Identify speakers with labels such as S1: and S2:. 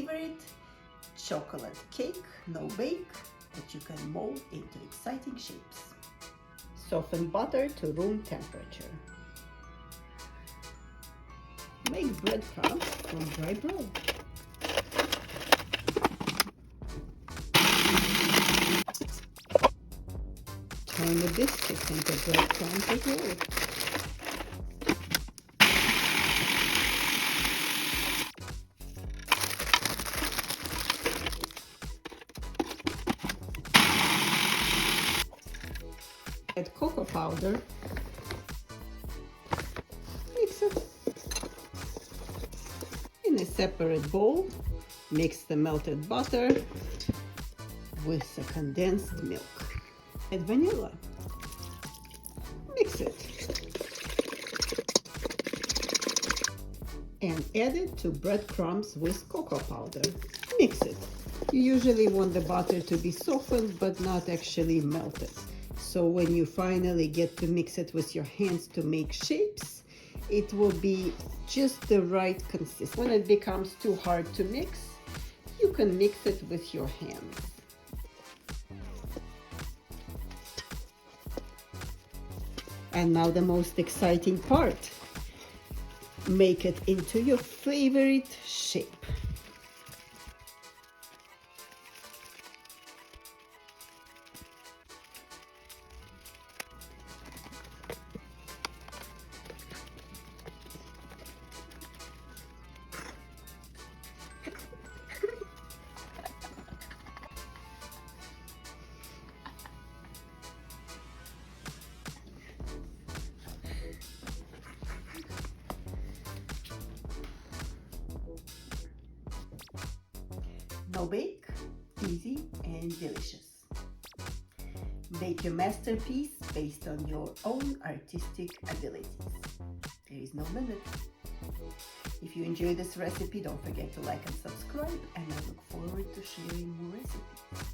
S1: favorite chocolate cake, no bake, that you can mold into exciting shapes. Soften butter to room temperature. Make breadcrumbs from dry bread. Turn the biscuits into breadcrumbs as well. Add cocoa powder. Mix it. In a separate bowl, mix the melted butter with the condensed milk. Add vanilla. Mix it. And add it to breadcrumbs with cocoa powder. Mix it. You usually want the butter to be softened but not actually melted. So when you finally get to mix it with your hands to make shapes, it will be just the right consistency. When it becomes too hard to mix, you can mix it with your hands. And now the most exciting part. Make it into your favorite shape. No bake, easy and delicious. Make your masterpiece based on your own artistic abilities. There is no limit. If you enjoy this recipe, don't forget to like and subscribe, and I look forward to sharing more recipes.